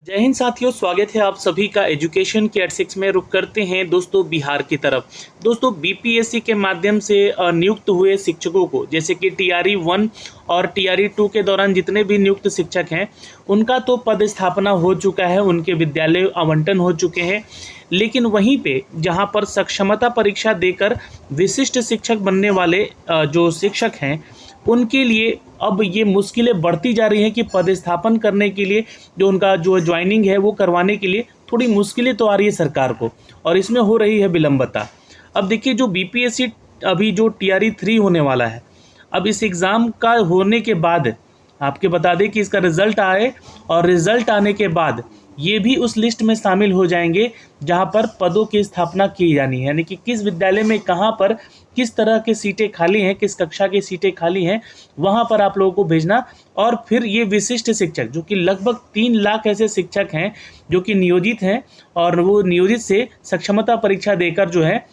जय हिंद साथियों, स्वागत है आप सभी का एजुकेशन के एट 6 में। रुक करते हैं दोस्तों बिहार की तरफ। दोस्तों बीपीएससी के माध्यम से नियुक्त हुए शिक्षकों को, जैसे कि टीआरई 1 और टीआरई 2 के दौरान जितने भी नियुक्त शिक्षक हैं उनका तो पदस्थापना हो चुका है, उनके विद्यालय आवंटन हो चुके हैं। लेकिन वहीं पे जहां पर सक्षमता परीक्षा देकर विशिष्ट शिक्षक बनने वाले जो शिक्षक हैं उनके लिए अब ये मुश्किलें बढ़ती जा रही हैं कि पदस्थापन करने के लिए जो उनका जो ज्वाइनिंग है वो करवाने के लिए थोड़ी मुश्किलें तो आ रही है सरकार को, और इसमें हो रही है विलंबता। अब देखिए, जो बीपीएससी अभी जो टीआरई 3 होने वाला है, अब इस एग्ज़ाम का होने के बाद आपके बता दें कि इसका रिज़ल्ट आए, और रिज़ल्ट आने के बाद ये भी उस लिस्ट में शामिल हो जाएंगे जहां पर पदों की स्थापना की जानी है, यानी कि किस विद्यालय में कहां पर किस तरह की सीटें खाली हैं, किस कक्षा की सीटें खाली हैं, वहां पर आप लोगों को भेजना। और फिर ये विशिष्ट शिक्षक, जो कि लगभग 3 लाख ऐसे शिक्षक हैं जो कि नियोजित हैं, और वो नियोजित से सक्षमता परीक्षा देकर जो है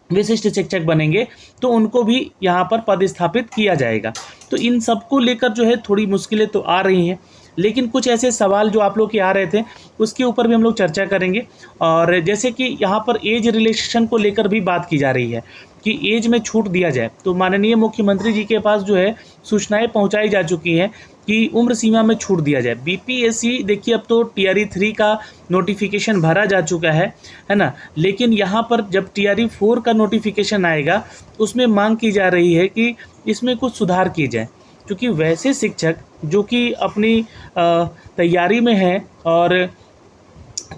विशिष्ट शिक्षक बनेंगे, तो उनको भी यहाँ पर पदस्थापित किया जाएगा। तो इन सबको लेकर जो है थोड़ी मुश्किलें तो आ रही हैं, लेकिन कुछ ऐसे सवाल जो आप लोग के आ रहे थे उसके ऊपर भी हम लोग चर्चा करेंगे। और जैसे कि यहाँ पर एज रिलैक्सेशन को लेकर भी बात की जा रही है कि एज में छूट दिया जाए, तो माननीय मुख्यमंत्री जी के पास जो है सूचनाएं पहुंचाई जा चुकी हैं कि उम्र सीमा में छूट दिया जाए। बीपीएससी देखिए, अब तो टीआरई 3 का नोटिफिकेशन भरा जा चुका है ना, लेकिन यहाँ पर जब टीआरई 4 का नोटिफिकेशन आएगा उसमें मांग की जा रही है कि इसमें कुछ सुधार किए जाए, क्योंकि वैसे शिक्षक जो कि अपनी तैयारी में हैं और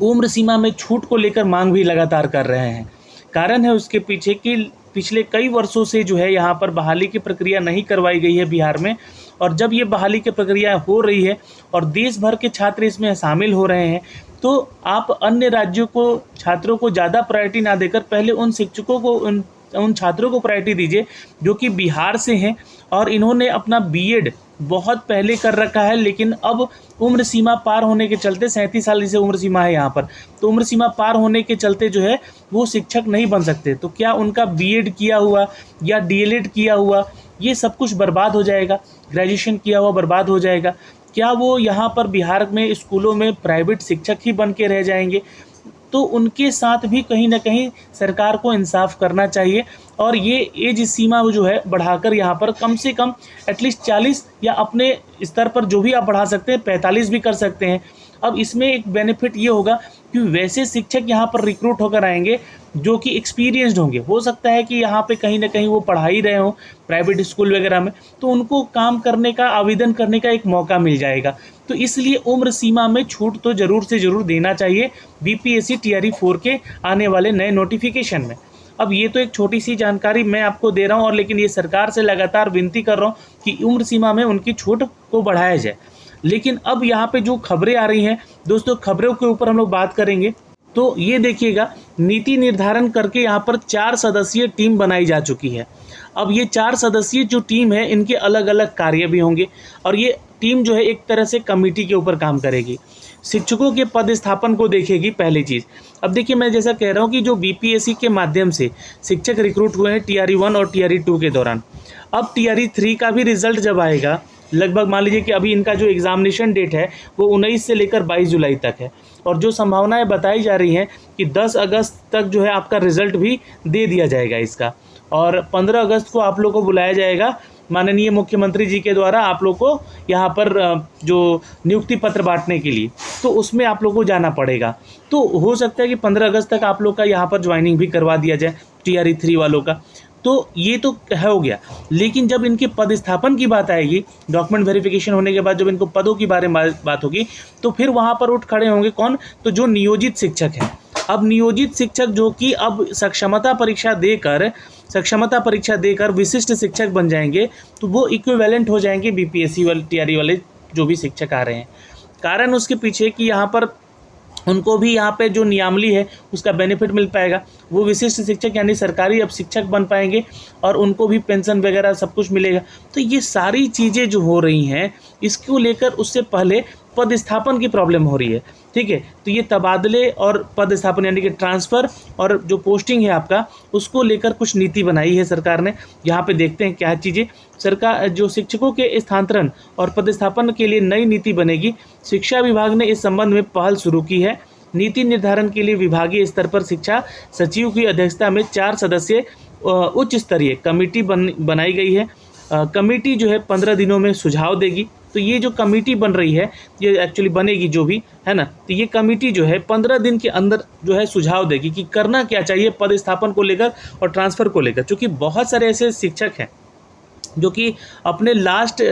उम्र सीमा में छूट को लेकर मांग भी लगातार कर रहे हैं। कारण है उसके पीछे कि पिछले कई वर्षों से जो है यहाँ पर बहाली की प्रक्रिया नहीं करवाई गई है बिहार में, और जब ये बहाली की प्रक्रिया हो रही है और देश भर के छात्र इसमें शामिल हो रहे हैं, तो आप अन्य राज्यों को छात्रों को ज़्यादा प्रायोरिटी ना देकर पहले उन शिक्षकों को, उन छात्रों को प्रायोरिटी दीजिए जो कि बिहार से हैं और इन्होंने अपना बीएड बहुत पहले कर रखा है, लेकिन अब उम्र सीमा पार होने के चलते 37 साल जैसे उम्र सीमा है यहाँ पर, तो उम्र सीमा पार होने के चलते जो है वो शिक्षक नहीं बन सकते। तो क्या उनका बीएड किया हुआ या डीएलएड किया हुआ ये सब कुछ बर्बाद हो जाएगा, ग्रेजुएशन किया हुआ बर्बाद हो जाएगा? क्या वो यहाँ पर बिहार में स्कूलों में प्राइवेट शिक्षक ही बन के रह जाएंगे? तो उनके साथ भी कहीं ना कहीं सरकार को इंसाफ करना चाहिए, और ये एज सीमा जो है बढ़ाकर यहाँ पर कम से कम एटलीस्ट 40, या अपने स्तर पर जो भी आप बढ़ा सकते हैं 45 भी कर सकते हैं। अब इसमें एक बेनिफिट ये होगा कि वैसे शिक्षक यहाँ पर रिक्रूट होकर आएंगे जो कि एक्सपीरियंस्ड होंगे। हो सकता है कि यहाँ पे कहीं ना कहीं वो पढ़ा ही रहे हों प्राइवेट स्कूल वगैरह में, तो उनको काम करने का, आवेदन करने का एक मौका मिल जाएगा। तो इसलिए उम्र सीमा में छूट तो ज़रूर से ज़रूर देना चाहिए बीपीएससी टीआरई 4 के आने वाले नए नोटिफिकेशन में। अब ये तो एक छोटी सी जानकारी मैं आपको दे रहा हूँ, और लेकिन ये सरकार से लगातार विनती कर रहा हूँ कि उम्र सीमा में उनकी छूट को बढ़ाया जाए। लेकिन अब यहाँ पे जो खबरें आ रही हैं दोस्तों, खबरों के ऊपर हम लोग बात करेंगे। तो ये देखिएगा, नीति निर्धारण करके यहाँ पर 4 सदस्यीय टीम बनाई जा चुकी है। अब ये 4 सदस्यीय जो टीम है इनके अलग अलग कार्य भी होंगे, और ये टीम जो है एक तरह से कमेटी के ऊपर काम करेगी, शिक्षकों के पदस्थापन को देखेगी पहली चीज़। अब देखिए, मैं जैसा कह रहा हूँ कि जो बीपीएससी के माध्यम से शिक्षक रिक्रूट हुए हैं टीआरई 1 और टीआरई 2 के दौरान, अब टीआरई 3 का भी रिजल्ट जब आएगा, लगभग मान लीजिए कि अभी इनका जो एग्ज़ामिनेशन डेट है वो 19 से लेकर 22 जुलाई तक है, और जो संभावनाएं बताई जा रही हैं कि 10 अगस्त तक जो है आपका रिज़ल्ट भी दे दिया जाएगा इसका, और 15 अगस्त को आप लोग को बुलाया जाएगा माननीय मुख्यमंत्री जी के द्वारा आप लोग को यहाँ पर जो नियुक्ति पत्र बांटने के लिए, तो उसमें आप लोग को जाना पड़ेगा। तो हो सकता है कि 15 अगस्त तक आप लोग का यहाँ पर ज्वाइनिंग भी करवा दिया जाए टीआरई 3 वालों का। तो ये तो हो गया, लेकिन जब इनके पदस्थापन की बात आएगी, डॉक्यूमेंट वेरिफिकेशन होने के बाद जब इनको पदों की बारे में बात होगी, तो फिर वहाँ पर उठ खड़े होंगे कौन? तो जो नियोजित शिक्षक हैं। अब नियोजित शिक्षक जो कि अब सक्षमता परीक्षा देकर विशिष्ट शिक्षक बन जाएंगे, तो वो इक्विवेलेंट हो जाएंगे बीपीएससी वाले टीआरई वाले जो भी शिक्षक आ रहे हैं। कारण उसके पीछे कि यहाँ पर उनको भी यहाँ पे जो नियमावली है उसका बेनिफिट मिल पाएगा, वो विशिष्ट शिक्षक यानी सरकारी अब शिक्षक बन पाएंगे, और उनको भी पेंशन वगैरह सब कुछ मिलेगा। तो ये सारी चीज़ें जो हो रही हैं इसको लेकर उससे पहले पदस्थापन की प्रॉब्लम हो रही है, ठीक है। तो ये तबादले और पदस्थापन यानी कि ट्रांसफ़र और जो पोस्टिंग है आपका, उसको लेकर कुछ नीति बनाई है सरकार ने। यहाँ पे देखते हैं क्या चीज़ें। सरकार जो शिक्षकों के स्थानांतरण और पदस्थापन के लिए नई नीति बनेगी। शिक्षा विभाग ने इस संबंध में पहल शुरू की है। नीति निर्धारण के लिए विभागीय स्तर पर शिक्षा सचिव की अध्यक्षता में 4 सदस्यीय उच्च स्तरीय कमेटी बनाई गई है। कमेटी जो है 15 दिनों में सुझाव देगी। तो ये जो कमेटी बन रही है, ये एक्चुअली बनेगी जो भी है ना, तो ये कमेटी जो है 15 दिन के अंदर जो है सुझाव देगी कि करना क्या चाहिए पदस्थापन को लेकर और ट्रांसफ़र को लेकर। क्योंकि बहुत सारे ऐसे शिक्षक हैं जो कि अपने लास्ट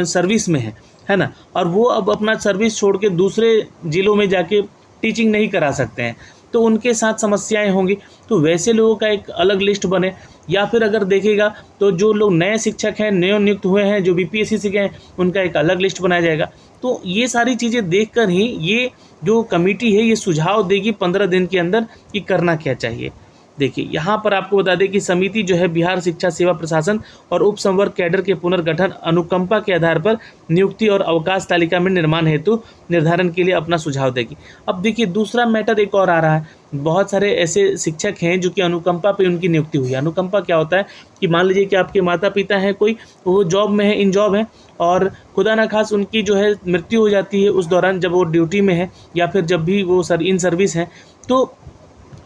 सर्विस में है ना, और वो अब अपना सर्विस छोड़ के दूसरे ज़िलों में जाके टीचिंग नहीं करा सकते हैं, तो उनके साथ समस्याएं होंगी। तो वैसे लोगों का एक अलग लिस्ट बने, या फिर अगर देखेगा तो जो लोग नए शिक्षक हैं, नए नियुक्त हुए हैं, जो बीपीएससी से गए हैं, उनका एक अलग लिस्ट बनाया जाएगा। तो ये सारी चीज़ें देखकर ही ये जो कमेटी है ये सुझाव देगी 15 दिन के अंदर कि करना क्या चाहिए। देखिए यहाँ पर आपको बता दें कि समिति जो है बिहार शिक्षा सेवा प्रशासन और उप संवर्ग कैडर के पुनर्गठन अनुकंपा के आधार पर नियुक्ति और अवकाश तालिका में निर्माण हेतु निर्धारण के लिए अपना सुझाव देगी। अब देखिए दूसरा मैटर एक और आ रहा है। बहुत सारे ऐसे शिक्षक हैं जो कि अनुकंपा पे उनकी नियुक्ति हुई है। अनुकंपा क्या होता है कि मान लीजिए कि आपके माता पिता हैं, कोई वो जॉब में है, इन जॉब है, और खुदा ना खास उनकी जो है मृत्यु हो जाती है उस दौरान जब वो ड्यूटी में है, या फिर जब भी वो इन सर्विस हैं, तो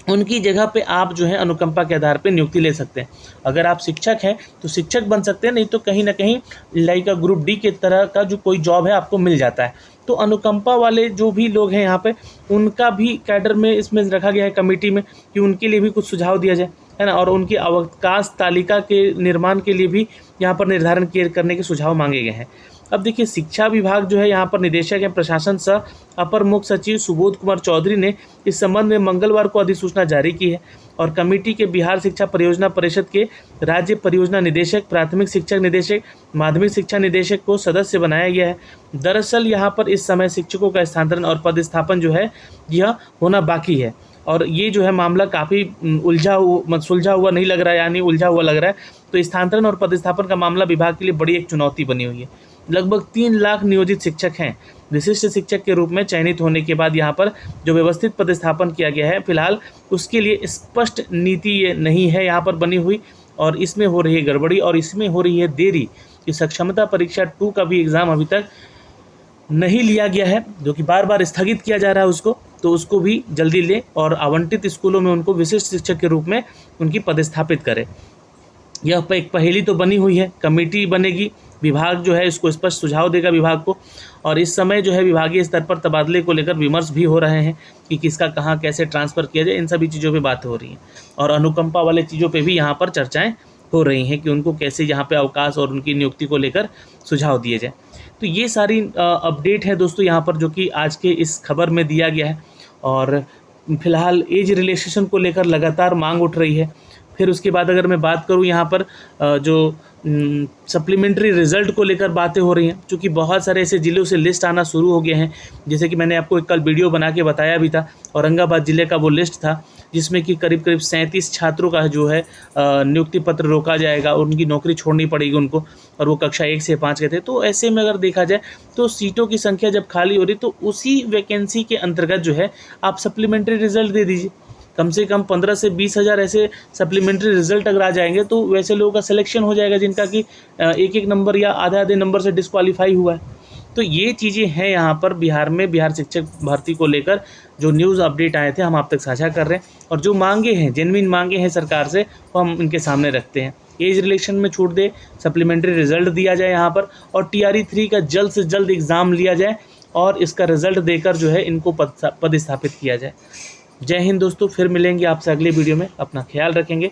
उनकी जगह पे आप जो है अनुकंपा के आधार पे नियुक्ति ले सकते हैं। अगर आप शिक्षक हैं तो शिक्षक बन सकते हैं, नहीं तो कहीं ना कहीं लाइक ग्रुप डी के तरह का जो कोई जॉब है आपको मिल जाता है। तो अनुकंपा वाले जो भी लोग हैं यहाँ पे, उनका भी कैडर में इसमें रखा गया है कमेटी में कि उनके लिए भी कुछ सुझाव दिया जाए, है ना, और उनकी अवकाश तालिका के निर्माण के लिए भी यहाँ पर निर्धारण करने के सुझाव मांगे गए हैं। अब देखिए शिक्षा विभाग जो है यहाँ पर निदेशक है प्रशासन सह अपर मुख्य सचिव सुबोध कुमार चौधरी ने इस संबंध में मंगलवार को अधिसूचना जारी की है, और कमेटी के बिहार शिक्षा परियोजना परिषद के राज्य परियोजना निदेशक, प्राथमिक शिक्षक निदेशक, माध्यमिक शिक्षा निदेशक को सदस्य बनाया गया है। दरअसल यहाँ पर इस समय शिक्षकों का स्थानांतरण और पदस्थापन जो है यह होना बाकी है, और ये जो है मामला काफ़ी सुलझा हुआ नहीं लग रहा है, यानी उलझा हुआ लग रहा है। तो स्थानांतरण और पदस्थापन का मामला विभाग के लिए बड़ी एक चुनौती बनी हुई है। लगभग 3 लाख नियोजित शिक्षक हैं। विशिष्ट शिक्षक के रूप में चयनित होने के बाद यहाँ पर जो व्यवस्थित पदस्थापन किया गया है, फिलहाल उसके लिए स्पष्ट नीति ये नहीं है यहाँ पर बनी हुई, और इसमें हो रही है गड़बड़ी और इसमें हो रही है देरी कि सक्षमता परीक्षा 2 का भी एग्ज़ाम अभी तक नहीं लिया गया है, जो कि बार बार स्थगित किया जा रहा है उसको, तो उसको भी जल्दी ले और आवंटित स्कूलों में उनको विशिष्ट शिक्षक के रूप में उनकी पदस्थापित करे। यह एक पहेली तो बनी हुई है, कमेटी बनेगी, विभाग जो है इसको स्पष्ट सुझाव देगा विभाग को, और इस समय जो है विभागीय स्तर पर तबादले को लेकर विमर्श भी हो रहे हैं कि किसका कहाँ कैसे ट्रांसफ़र किया जाए। इन सभी चीज़ों पे बात हो रही है, और अनुकंपा वाले चीज़ों पे भी यहाँ पर चर्चाएं हो रही हैं कि उनको कैसे यहाँ पे अवकाश और उनकी नियुक्ति को लेकर सुझाव दिए जाए। तो ये सारी अपडेट है दोस्तों यहाँ पर जो कि आज के इस खबर में दिया गया है। और फिलहाल एज रिलैक्सेशन को लेकर लगातार मांग उठ रही है। फिर उसके बाद अगर मैं बात करूँ यहाँ पर जो सप्लीमेंट्री रिज़ल्ट को लेकर बातें हो रही हैं, क्योंकि बहुत सारे ऐसे ज़िलों से लिस्ट आना शुरू हो गए हैं, जैसे कि मैंने आपको एक कल वीडियो बना के बताया भी था। औरंगाबाद ज़िले का वो लिस्ट था जिसमें कि करीब 37 छात्रों का जो है नियुक्ति पत्र रोका जाएगा, उनकी नौकरी छोड़नी पड़ेगी उनको, और वो कक्षा 1 से 5 के थे। तो ऐसे में अगर देखा जाए तो सीटों की संख्या जब खाली हो रही तो उसी वैकेंसी के अंतर्गत जो है आप सप्लीमेंट्री रिज़ल्ट दे दीजिए। कम से कम 15 से 20 हज़ार ऐसे सप्लीमेंट्री रिज़ल्ट अगर आ जाएंगे तो वैसे लोगों का सिलेक्शन हो जाएगा जिनका कि एक नंबर या आधे नंबर से डिस्क्वालीफाई हुआ है। तो ये चीज़ें हैं यहाँ पर बिहार में बिहार शिक्षक भर्ती को लेकर जो न्यूज़ अपडेट आए थे हम आप तक साझा कर रहे हैं, और जो मांगे हैं, जेन्युइन मांगे हैं सरकार से, वो हम इनके सामने रखते हैं। एज रिलेक्शन में छूट दे, सप्लीमेंट्री रिज़ल्ट दिया जाए यहाँ पर, और TRE 3 का जल्द से जल्द एग्ज़ाम लिया जाए और इसका रिज़ल्ट देकर जो है इनको पदस्थापित किया जाए। जय हिंद दोस्तों, फिर मिलेंगे आपसे अगले वीडियो में। अपना ख्याल रखेंगे।